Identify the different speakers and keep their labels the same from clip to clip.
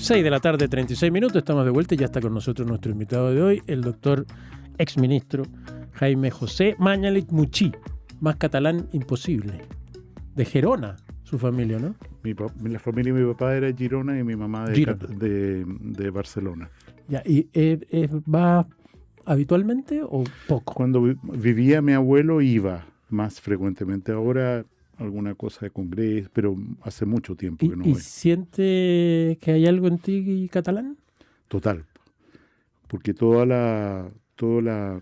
Speaker 1: 6 de la tarde, 36 minutos, estamos de vuelta y ya está con nosotros nuestro invitado de hoy, el doctor exministro Jaime José Mañalich Muchí, más catalán imposible, de Gerona, su familia, ¿no?
Speaker 2: La familia de mi papá era de Girona y mi mamá
Speaker 1: Girona.
Speaker 2: de Barcelona.
Speaker 1: Ya, ¿y va habitualmente o poco?
Speaker 2: Cuando vivía mi abuelo iba más frecuentemente. Ahora alguna cosa de congreso, pero hace mucho tiempo que no
Speaker 1: ¿Y
Speaker 2: voy.
Speaker 1: siente que hay algo en ti catalán?
Speaker 2: Total. Porque toda la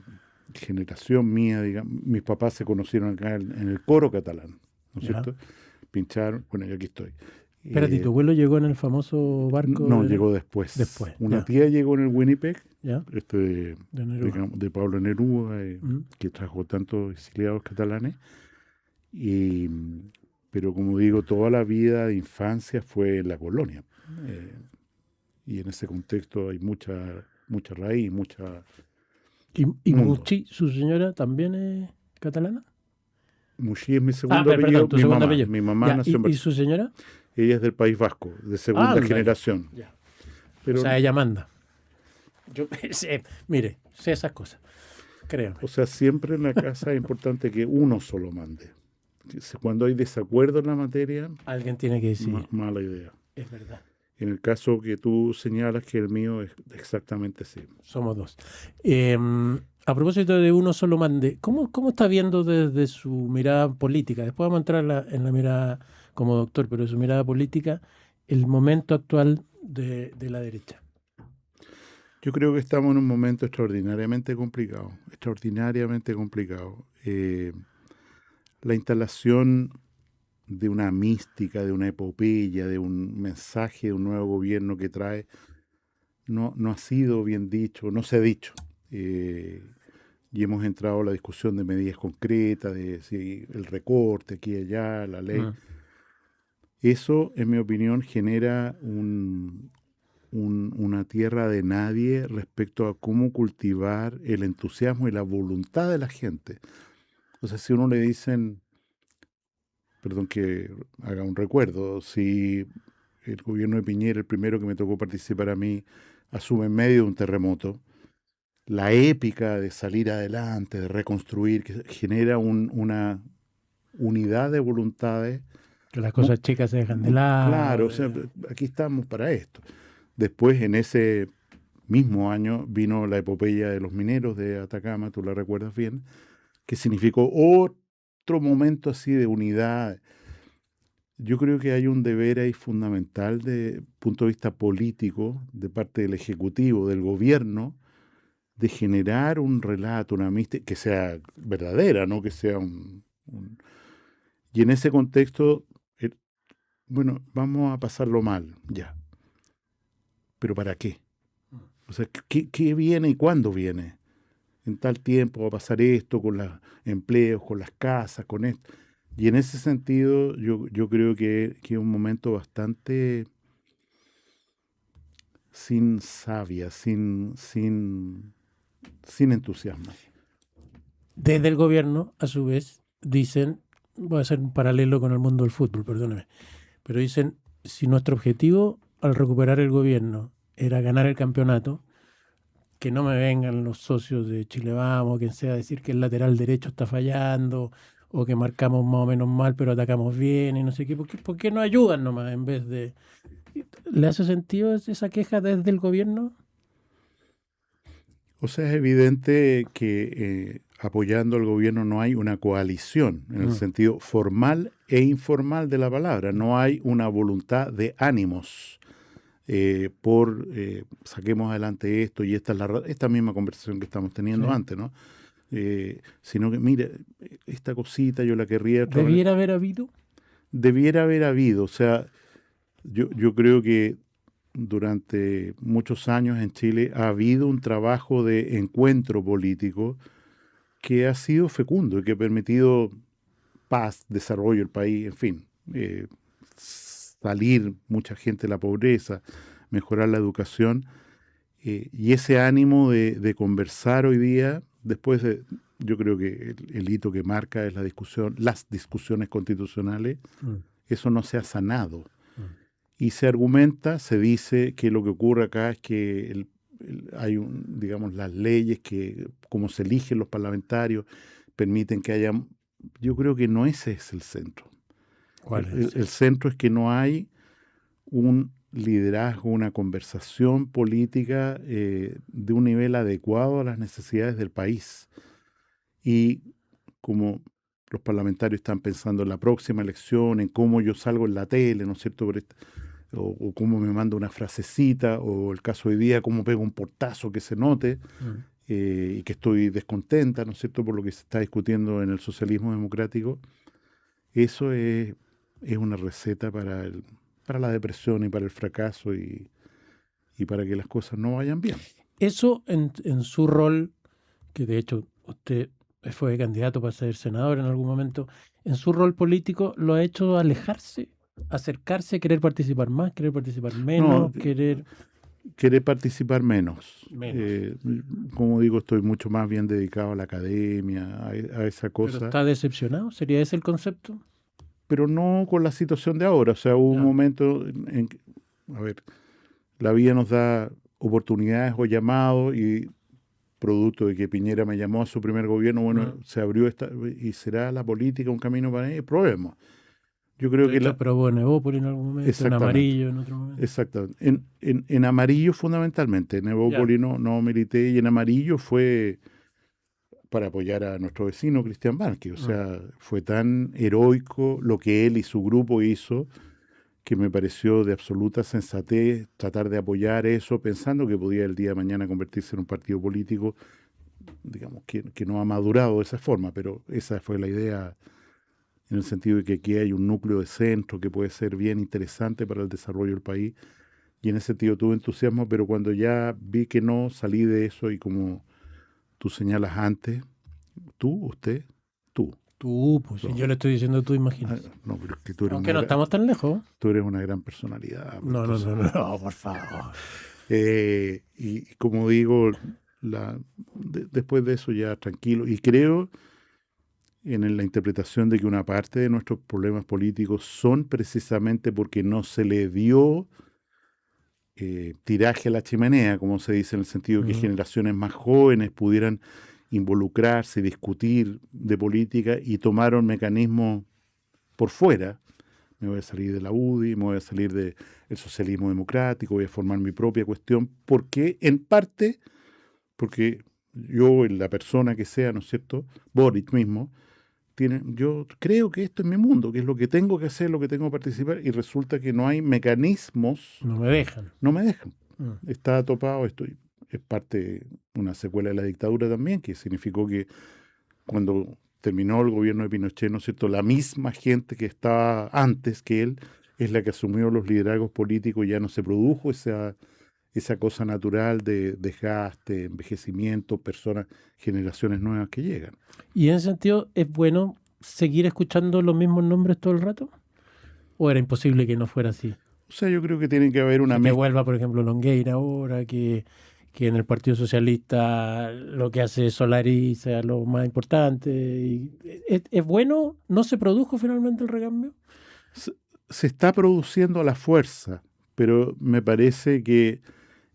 Speaker 2: generación mía, digamos, mis papás se conocieron acá en el coro catalán, ¿no es
Speaker 1: Ya.
Speaker 2: cierto? Pincharon, bueno, y aquí estoy.
Speaker 1: Espérate, ¿tu abuelo llegó en el famoso barco?
Speaker 2: No, llegó después.
Speaker 1: Después,
Speaker 2: Una
Speaker 1: ya.
Speaker 2: tía llegó en el Winnipeg,
Speaker 1: ¿Ya?
Speaker 2: de
Speaker 1: Neruda.
Speaker 2: Pablo Neruda,
Speaker 1: Mm.
Speaker 2: que trajo tantos exiliados catalanes. Pero como digo, toda la vida de infancia fue en la colonia. Y en ese contexto hay mucha raíz, mucha...
Speaker 1: ¿Y
Speaker 2: mundo.
Speaker 1: Muchí, su señora, también es catalana?
Speaker 2: Muxí es mi segundo
Speaker 1: Perdón,
Speaker 2: apellido.
Speaker 1: tu segundo apellido.
Speaker 2: Mi mamá
Speaker 1: Ya,
Speaker 2: nació en
Speaker 1: ¿y su señora?
Speaker 2: Ella es del País Vasco, de segunda
Speaker 1: Ándale.
Speaker 2: generación.
Speaker 1: Ya.
Speaker 2: Pero,
Speaker 1: O sea, ella manda. Yo sé, mire, sé esas cosas. Créame.
Speaker 2: o sea, siempre en la casa es importante que uno solo mande. Cuando hay desacuerdo en la materia,
Speaker 1: Alguien tiene que decir.
Speaker 2: mala idea.
Speaker 1: Es verdad.
Speaker 2: En el caso que tú señalas, que el mío es exactamente así.
Speaker 1: Somos dos. A propósito de uno solo mande, ¿cómo está viendo desde su mirada política? Después vamos a entrar en la mirada como doctor, pero de su mirada política, el momento actual de la derecha.
Speaker 2: Yo creo que estamos en un momento extraordinariamente complicado. La instalación de una mística, de una epopeya, de un mensaje de un nuevo gobierno que trae, no ha sido bien dicho, no se ha dicho. Y hemos entrado a la discusión de medidas concretas, de si el recorte aquí y allá, la ley. Eso, en mi opinión, genera una tierra de nadie respecto a cómo cultivar el entusiasmo y la voluntad de la gente. O sea, si uno le dicen, perdón que haga un recuerdo, si el gobierno de Piñera, el primero que me tocó participar a mí, asume en medio de un terremoto, la épica de salir adelante, de reconstruir, que genera una unidad de voluntades.
Speaker 1: Que las cosas chicas se dejan de lado.
Speaker 2: Claro, o sea, aquí estamos para esto. Después, en ese mismo año, vino la epopeya de los mineros de Atacama, tú la recuerdas bien, que significó otro momento así de unidad. Yo creo que hay un deber ahí fundamental de punto de vista político, de parte del Ejecutivo, del gobierno, de generar un relato, una mística que sea verdadera, no que sea Y en ese contexto, bueno, vamos a pasarlo mal, ya. ¿Pero para qué? O sea, ¿qué viene y cuándo viene? En tal tiempo va a pasar esto con los empleos, con las casas, con esto. Y en ese sentido, yo creo que es un momento bastante sin savia, sin entusiasmo.
Speaker 1: Desde el gobierno, a su vez, dicen, voy a hacer un paralelo con el mundo del fútbol, perdóneme, pero dicen, si nuestro objetivo al recuperar el gobierno era ganar el campeonato, que no me vengan los socios de Chile Vamos, quien sea, a decir que el lateral derecho está fallando o que marcamos más o menos mal pero atacamos bien y no sé qué. ¿Por qué no ayudan nomás en vez de...? ¿Le hace sentido esa queja desde el gobierno?
Speaker 2: O sea, es evidente que apoyando al gobierno no hay una coalición en el sentido formal e informal de la palabra. No hay una voluntad de ánimos saquemos adelante esto y esta misma conversación que estamos teniendo antes, ¿no? Sino que, mire, esta cosita yo la querría...
Speaker 1: ¿Debiera haber habido?
Speaker 2: Debiera haber habido. O sea, yo creo que durante muchos años en Chile ha habido un trabajo de encuentro político que ha sido fecundo y que ha permitido paz, desarrollo del país, en fin, salir mucha gente de la pobreza, mejorar la educación, y ese ánimo de conversar hoy día, después yo creo que el hito que marca es las discusiones constitucionales, eso no se ha sanado. y se argumenta, se dice que lo que ocurre acá es que hay digamos, las leyes que, como se eligen los parlamentarios, permiten que haya... Yo creo que no ese es el centro.
Speaker 1: ¿Cuál es?
Speaker 2: El centro es que no hay un liderazgo, una conversación política de un nivel adecuado a las necesidades del país. Y como los parlamentarios están pensando en la próxima elección, en cómo yo salgo en la tele, ¿no es cierto?, o cómo me mando una frasecita, o el caso de hoy día, cómo pego un portazo que se note, y que estoy descontenta, ¿no es cierto?, por lo que se está discutiendo en el socialismo democrático. Eso es una receta para la depresión y para el fracaso y para que las cosas no vayan bien.
Speaker 1: Eso en su rol, que de hecho usted fue candidato para ser senador en algún momento, en su rol político, ¿lo ha hecho alejarse, acercarse, querer participar más, querer participar menos,
Speaker 2: querer participar menos?
Speaker 1: Menos.
Speaker 2: Como digo, estoy mucho más bien dedicado a la academia, a esa cosa.
Speaker 1: ¿Pero está decepcionado? ¿Sería ese el concepto?
Speaker 2: Pero no con la situación de ahora. O sea, hubo un momento en que, a ver, la vida nos da oportunidades o llamados, y producto de que Piñera me llamó a su primer gobierno, bueno, se abrió y será la política un camino para ello, probemos. Yo creo que
Speaker 1: probó en Evópolis en algún momento, en Amarillo en otro momento.
Speaker 2: Exactamente. En Amarillo fundamentalmente, en Evópolis no milité, y en Amarillo fue para apoyar a nuestro vecino Cristian Barque. O sea, fue tan heroico lo que él y su grupo hizo, que me pareció de absoluta sensatez tratar de apoyar eso, pensando que podía el día de mañana convertirse en un partido político, digamos, que no ha madurado de esa forma, pero esa fue la idea, en el sentido de que aquí hay un núcleo de centro que puede ser bien interesante para el desarrollo del país, y en ese sentido tuve entusiasmo, pero cuando ya vi que no, salí de eso, y como tú señalas antes, usted.
Speaker 1: Tú, pues si yo le estoy diciendo tú, imagínate.
Speaker 2: No, pero es que tú eres
Speaker 1: aunque no estamos tan lejos.
Speaker 2: Tú eres una gran personalidad.
Speaker 1: No, por favor.
Speaker 2: Y como digo, después de eso ya tranquilo. Y creo en la interpretación de que una parte de nuestros problemas políticos son precisamente porque no se le dio tiraje a la chimenea, como se dice, en el sentido de que generaciones más jóvenes pudieran involucrarse, discutir de política, y tomaron mecanismos por fuera. Me voy a salir de la UDI, me voy a salir del socialismo democrático, voy a formar mi propia cuestión, porque en parte, porque yo, la persona que sea, ¿no es cierto?, Boric mismo, yo creo que esto es mi mundo, que es lo que tengo que hacer, lo que tengo que participar, y resulta que no hay mecanismos.
Speaker 1: No me dejan.
Speaker 2: Está topado, es parte, una secuela de la dictadura también, que significó que cuando terminó el gobierno de Pinochet, ¿no es cierto?, la misma gente que estaba antes que él es la que asumió los liderazgos políticos, y ya no se produjo esa cosa natural de desgaste, envejecimiento, generaciones nuevas que llegan.
Speaker 1: ¿Y en ese sentido es bueno seguir escuchando los mismos nombres todo el rato? ¿O era imposible que no fuera así?
Speaker 2: O sea, yo creo que tiene que haber una
Speaker 1: que vuelva, por ejemplo, Longueira ahora, que en el Partido Socialista lo que hace Solari sea lo más importante. ¿Es bueno? ¿No se produjo finalmente el recambio?
Speaker 2: Se está produciendo a la fuerza, pero me parece que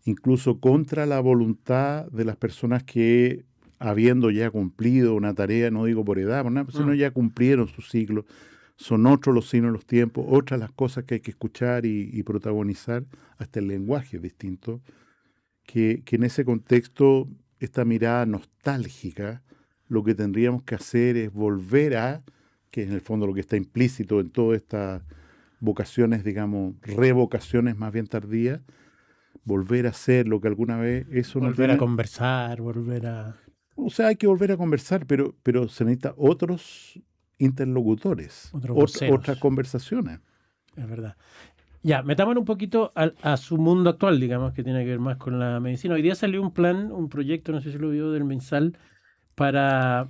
Speaker 2: incluso contra la voluntad de las personas que, habiendo ya cumplido una tarea, no digo por edad, sino ya cumplieron su ciclo, son otros los signos de los tiempos, otras las cosas que hay que escuchar y protagonizar, hasta el lenguaje es distinto, que en ese contexto, esta mirada nostálgica, lo que tendríamos que hacer es volver a, que es en el fondo lo que está implícito en todas estas vocaciones, digamos, revocaciones más bien tardías, volver a hacer lo que alguna vez eso
Speaker 1: volver a conversar,
Speaker 2: O sea, hay que volver a conversar, pero se necesita otros interlocutores, otras conversaciones.
Speaker 1: Es verdad. Ya, metámonos un poquito a su mundo actual, digamos, que tiene que ver más con la medicina. Hoy día salió un proyecto, no sé si lo vio, del MinSal, para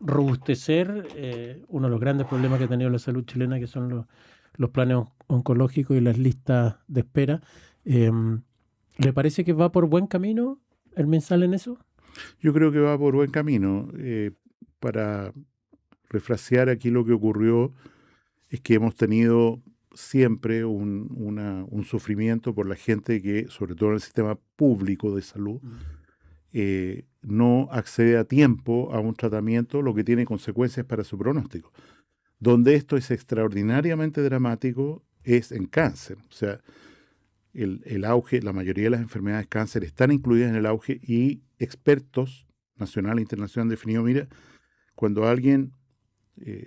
Speaker 1: robustecer uno de los grandes problemas que ha tenido la salud chilena, que son los planes oncológicos y las listas de espera. ¿Le parece que va por buen camino el MinSal en eso?
Speaker 2: Yo creo que va por buen camino. Para refrasear aquí, lo que ocurrió es que hemos tenido siempre un sufrimiento por la gente que, sobre todo en el sistema público de salud, no accede a tiempo a un tratamiento, lo que tiene consecuencias para su pronóstico. Donde esto es extraordinariamente dramático es en cáncer. O sea, el auge, la mayoría de las enfermedades de cáncer están incluidas en el auge y expertos nacional e internacional han definido, mira, cuando a alguien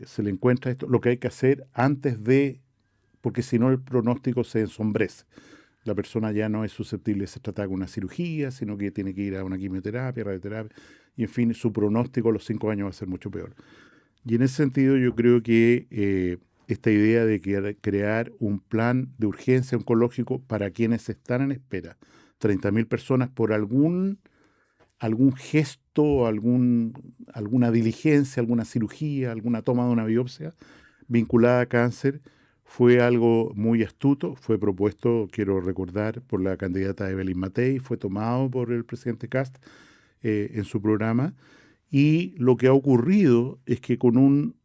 Speaker 2: se le encuentra esto, lo que hay que hacer antes de, porque si no el pronóstico se ensombrece. La persona ya no es susceptible de ser tratada con una cirugía, sino que tiene que ir a una quimioterapia, radioterapia, y en fin, su pronóstico a los 5 años va a ser mucho peor. Y en ese sentido yo creo que esta idea de crear un plan de urgencia oncológico para quienes están en espera, 30.000 personas por algún gesto, alguna diligencia, alguna cirugía, alguna toma de una biopsia vinculada a cáncer, fue algo muy astuto, fue propuesto, quiero recordar, por la candidata Evelyn Matei, fue tomado por el presidente Kast en su programa, y lo que ha ocurrido es que con un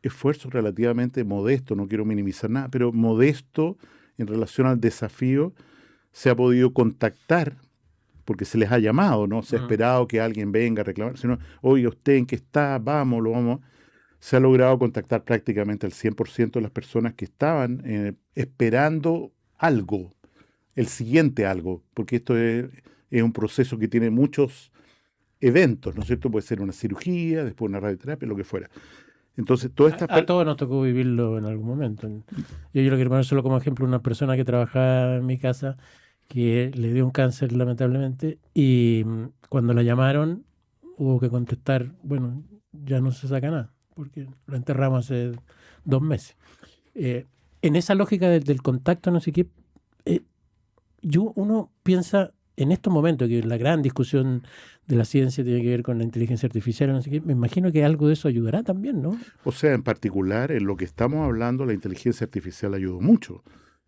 Speaker 2: esfuerzo relativamente modesto, no quiero minimizar nada, pero modesto en relación al desafío, se ha podido contactar, porque se les ha llamado, no se ha esperado que alguien venga a reclamar, sino, oye, ¿usted en qué está? Vamos, lo vamos. Se ha logrado contactar prácticamente al 100% de las personas que estaban esperando algo, el siguiente algo, porque esto es un proceso que tiene muchos eventos, ¿no es cierto? Puede ser una cirugía, después una radioterapia, lo que fuera. Entonces,
Speaker 1: a todos nos tocó vivirlo en algún momento. Yo lo quiero poner solo como ejemplo una persona que trabajaba en mi casa que le dio un cáncer lamentablemente y cuando la llamaron hubo que contestar, bueno, ya no se saca nada porque lo enterramos hace 2 meses. En esa lógica del contacto, no sé qué, uno piensa en estos momentos que la gran discusión de la ciencia tiene que ver con la inteligencia artificial, no sé qué, me imagino que algo de eso ayudará también, ¿no?
Speaker 2: O sea, en particular, en lo que estamos hablando, la inteligencia artificial ayudó mucho.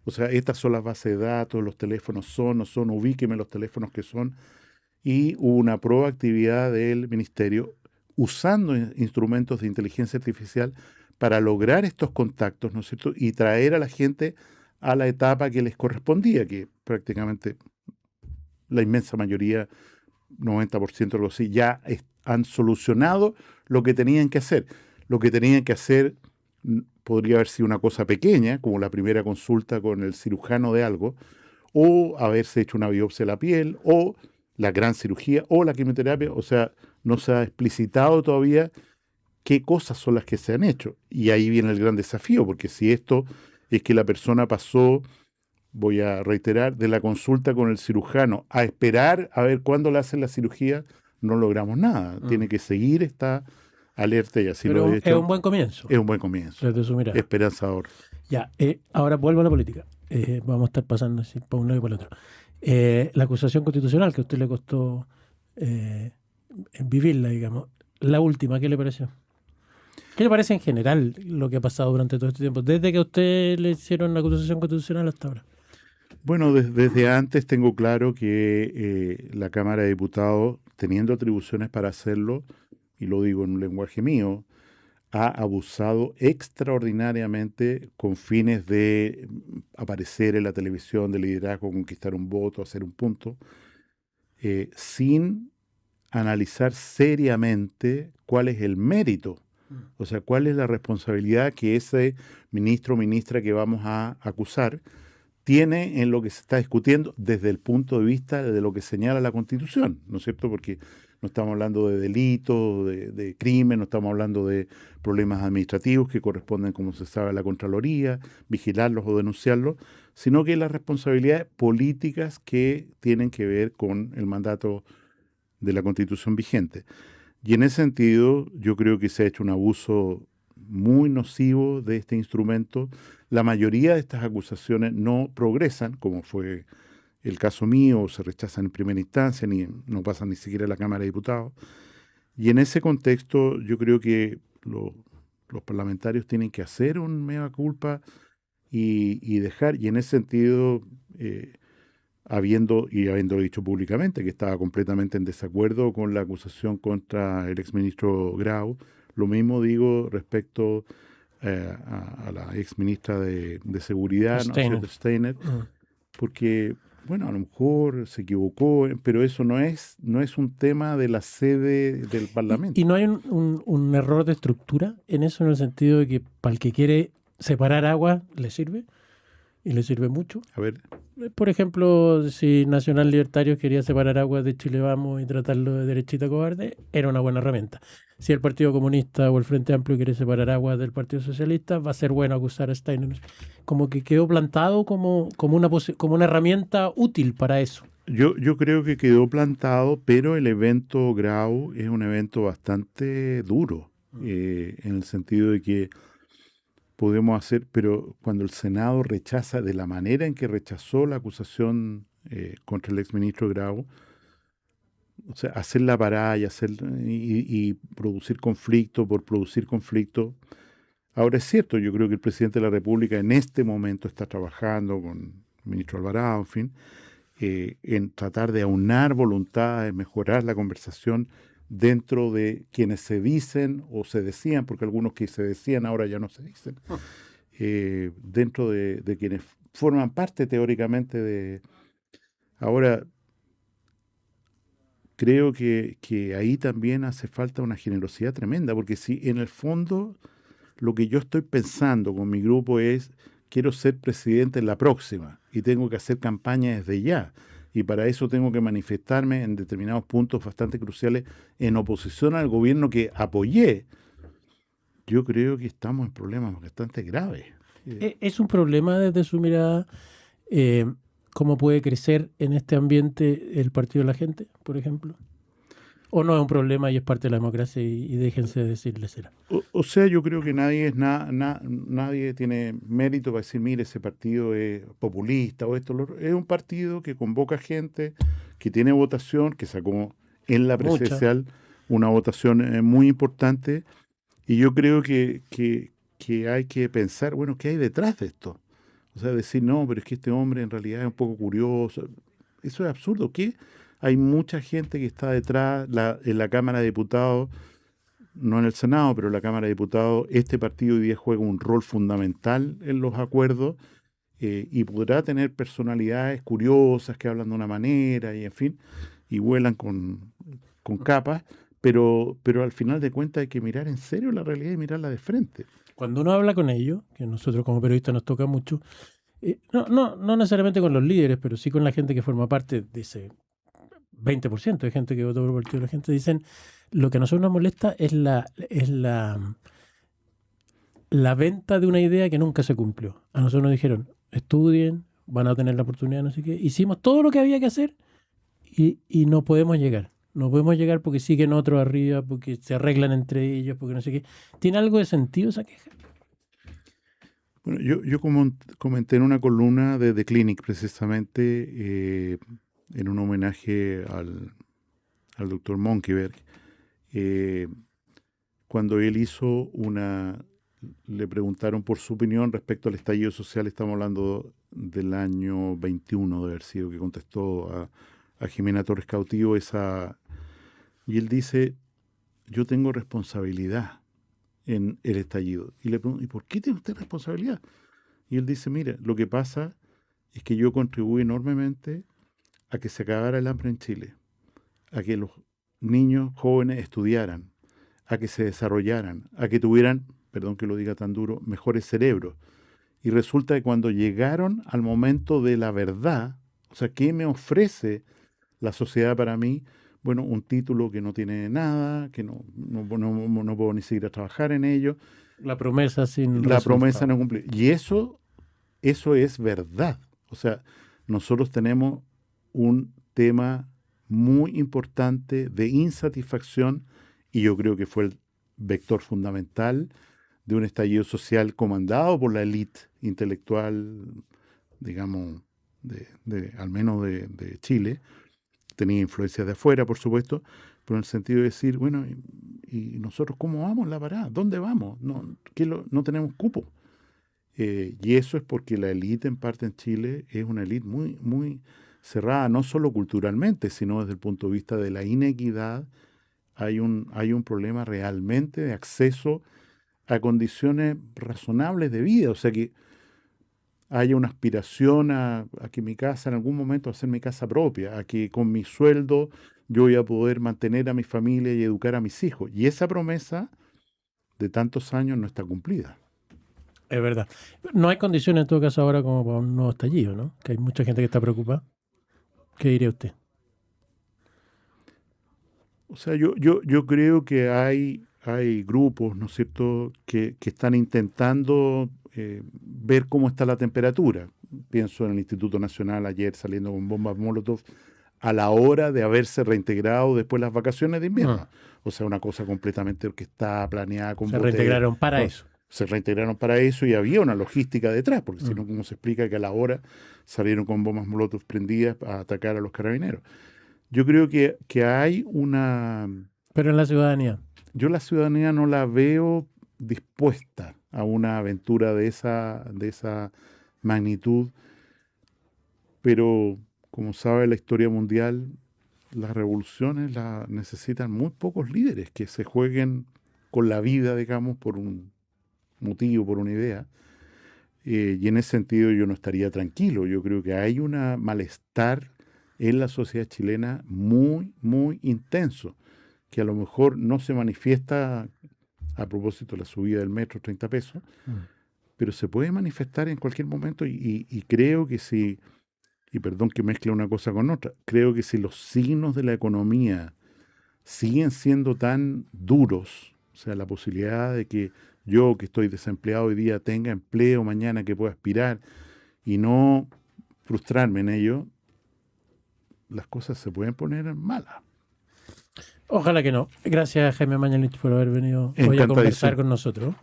Speaker 2: O sea, estas son las bases de datos, los teléfonos son, no son, ubíqueme los teléfonos que son. Y hubo una proactividad del ministerio usando instrumentos de inteligencia artificial para lograr estos contactos, ¿no es cierto? Y traer a la gente a la etapa que les correspondía, que prácticamente la inmensa mayoría, 90% o algo así, ya han solucionado lo que tenían que hacer. Lo que tenían que hacer podría haber sido una cosa pequeña, como la primera consulta con el cirujano de algo, o haberse hecho una biopsia de la piel, o la gran cirugía, o la quimioterapia. O sea, no se ha explicitado todavía qué cosas son las que se han hecho. Y ahí viene el gran desafío, porque si esto es que la persona pasó, voy a reiterar, de la consulta con el cirujano a esperar a ver cuándo le hacen la cirugía, no logramos nada. Tiene que seguir esta alerta y así
Speaker 1: pero
Speaker 2: lo he hecho.
Speaker 1: Es un buen comienzo.
Speaker 2: Es un buen comienzo.
Speaker 1: Desde su mirada.
Speaker 2: Esperanzador.
Speaker 1: Ya, ahora vuelvo a la política. Vamos a estar pasando así por un lado y por el otro. La acusación constitucional que a usted le costó vivirla, digamos. La última, ¿qué le pareció? ¿Qué le parece en general lo que ha pasado durante todo este tiempo? Desde que a usted le hicieron la acusación constitucional hasta ahora.
Speaker 2: Bueno, desde antes tengo claro que la Cámara de Diputados, teniendo atribuciones para hacerlo, y lo digo en un lenguaje mío, ha abusado extraordinariamente con fines de aparecer en la televisión, de liderazgo, conquistar un voto, hacer un punto, sin analizar seriamente cuál es el mérito, o sea, cuál es la responsabilidad que ese ministro o ministra que vamos a acusar tiene en lo que se está discutiendo desde el punto de vista de lo que señala la Constitución, ¿no es cierto? Porque no estamos hablando de delitos, de crimen, no estamos hablando de problemas administrativos que corresponden, como se sabe, a la Contraloría, vigilarlos o denunciarlos, sino que las responsabilidades políticas que tienen que ver con el mandato de la Constitución vigente. Y en ese sentido, yo creo que se ha hecho un abuso muy nocivo de este instrumento. La mayoría de estas acusaciones no progresan, como fue el caso mío, se rechazan en primera instancia, no pasan ni siquiera a la Cámara de Diputados. Y en ese contexto yo creo que los parlamentarios tienen que hacer un mea culpa y dejar, y en ese sentido, habiendo dicho públicamente que estaba completamente en desacuerdo con la acusación contra el exministro Grau, lo mismo digo respecto a la ex ministra de Seguridad, ¿no es cierto? Steiner, porque, bueno, a lo mejor se equivocó, pero eso no es un tema de la sede del Parlamento.
Speaker 1: ¿Y no hay un error de estructura en eso, en el sentido de que para el que quiere separar agua le sirve? Y le sirve mucho.
Speaker 2: A ver.
Speaker 1: Por ejemplo, si Nacional Libertario quería separar aguas de Chile Vamos y tratarlo de derechita cobarde, era una buena herramienta. Si el Partido Comunista o el Frente Amplio quiere separar aguas del Partido Socialista, va a ser bueno acusar a Steiner. Como que quedó plantado como una herramienta útil para eso.
Speaker 2: Yo creo que quedó plantado, pero el evento Grau es un evento bastante duro, en el sentido de que podemos hacer, pero cuando el Senado rechaza de la manera en que rechazó la acusación contra el exministro Grau, o sea, hacer la parada y producir conflicto por producir conflicto. Ahora es cierto, yo creo que el presidente de la República en este momento está trabajando con el ministro Alvarado, en fin, en tratar de aunar voluntades, mejorar la conversación dentro de quienes se dicen o se decían, porque algunos que se decían ahora ya no se dicen, dentro de quienes forman parte teóricamente de... Ahora, creo que ahí también hace falta una generosidad tremenda, porque si en el fondo lo que yo estoy pensando con mi grupo es, quiero ser presidente en la próxima y tengo que hacer campaña desde ya. Y para eso tengo que manifestarme en determinados puntos bastante cruciales en oposición al gobierno que apoyé. Yo creo que estamos en problemas bastante graves.
Speaker 1: ¿Es un problema desde su mirada cómo puede crecer en este ambiente el Partido de la Gente, por ejemplo? ¿O no es un problema y es parte de la democracia y déjense de decirle será?
Speaker 2: O sea, yo creo que nadie tiene mérito para decir, mire, ese partido es populista o esto. Es un partido que convoca gente, que tiene votación, que sacó en la presidencial una votación muy importante. Y yo creo que hay que pensar, bueno, ¿qué hay detrás de esto? O sea, decir, no, pero es que este hombre en realidad es un poco curioso. Eso es absurdo. ¿Qué? Hay mucha gente que está detrás en la Cámara de Diputados, no en el Senado, pero en la Cámara de Diputados. Este partido hoy día juega un rol fundamental en los acuerdos y podrá tener personalidades curiosas que hablan de una manera y, en fin, y vuelan con capas, pero al final de cuentas hay que mirar en serio la realidad y mirarla de frente.
Speaker 1: Cuando uno habla con ellos, que a nosotros como periodistas nos toca mucho, no necesariamente con los líderes, pero sí con la gente que forma parte de ese 20% de gente que votó por el Partido de la Gente, dicen, lo que a nosotros nos molesta es la venta de una idea que nunca se cumplió. A nosotros nos dijeron, estudien, van a tener la oportunidad, no sé qué. Hicimos todo lo que había que hacer y no podemos llegar. No podemos llegar porque siguen otros arriba, porque se arreglan entre ellos, porque no sé qué. ¿Tiene algo de sentido esa queja?
Speaker 2: Bueno, yo comenté en una columna de The Clinic precisamente, en un homenaje al doctor Monkeberg, cuando él le preguntaron por su opinión respecto al estallido social. Estamos hablando del año 21 de haber sido, que contestó a Jimena Torres Cautivo y él dice, yo tengo responsabilidad en el estallido. Y le pregunto, ¿y por qué tiene usted responsabilidad? Y él dice, mira, lo que pasa es que yo contribuí enormemente a que se acabara el hambre en Chile, a que los niños jóvenes estudiaran, a que se desarrollaran, a que tuvieran, perdón que lo diga tan duro, mejores cerebros. Y resulta que cuando llegaron al momento de la verdad, o sea, ¿qué me ofrece la sociedad para mí? Bueno, un título que no tiene nada, que no puedo ni siquiera trabajar en ello.
Speaker 1: La promesa sin
Speaker 2: La
Speaker 1: resultado.
Speaker 2: promesa no cumple. Y eso es verdad. O sea, nosotros tenemos un tema muy importante de insatisfacción y yo creo que fue el vector fundamental de un estallido social comandado por la élite intelectual, digamos, al menos de Chile. Tenía influencias de afuera, por supuesto, pero en el sentido de decir, bueno, ¿y nosotros cómo vamos en la parada? ¿Dónde vamos? No tenemos cupo. Y eso es porque la élite en parte en Chile es una élite muy, muy cerrada, no solo culturalmente, sino desde el punto de vista de la inequidad. Hay un problema realmente de acceso a condiciones razonables de vida, o sea, que haya una aspiración a que mi casa en algún momento va a ser mi casa propia, a que con mi sueldo yo voy a poder mantener a mi familia y educar a mis hijos. Y esa promesa de tantos años no está cumplida.
Speaker 1: Es verdad. No hay condiciones en todo caso ahora como para un nuevo estallido, ¿no? Que hay mucha gente que está preocupada. ¿Qué diría usted?
Speaker 2: O sea, yo creo que hay grupos, ¿no es cierto?, que están intentando ver cómo está la temperatura. Pienso en el Instituto Nacional ayer saliendo con bombas Molotov a la hora de haberse reintegrado después de las vacaciones de invierno. O sea, una cosa completamente orquestada, planeada, con
Speaker 1: Se reintegraron para eso.
Speaker 2: Se reintegraron para eso y había una logística detrás, porque si no, ¿cómo se explica que a la hora salieron con bombas Molotov prendidas a atacar a los carabineros? Yo creo que hay una...
Speaker 1: Pero en la ciudadanía.
Speaker 2: Yo la ciudadanía no la veo dispuesta a una aventura de esa magnitud, pero como sabe la historia mundial, las revoluciones necesitan muy pocos líderes que se jueguen con la vida, digamos, por un motivo, por una idea. Y en ese sentido yo no estaría tranquilo. Yo creo que hay un malestar en la sociedad chilena muy, muy intenso, que a lo mejor no se manifiesta a propósito de la subida del metro, 30 pesos, pero se puede manifestar en cualquier momento y creo que si, y perdón que mezcle una cosa con otra, creo que si los signos de la economía siguen siendo tan duros, o sea, la posibilidad de que yo, que estoy desempleado hoy día, tenga empleo mañana que pueda aspirar y no frustrarme en ello, las cosas se pueden poner malas.
Speaker 1: Ojalá que no. Gracias, Jaime Mañalich, por haber venido hoy a conversar con nosotros.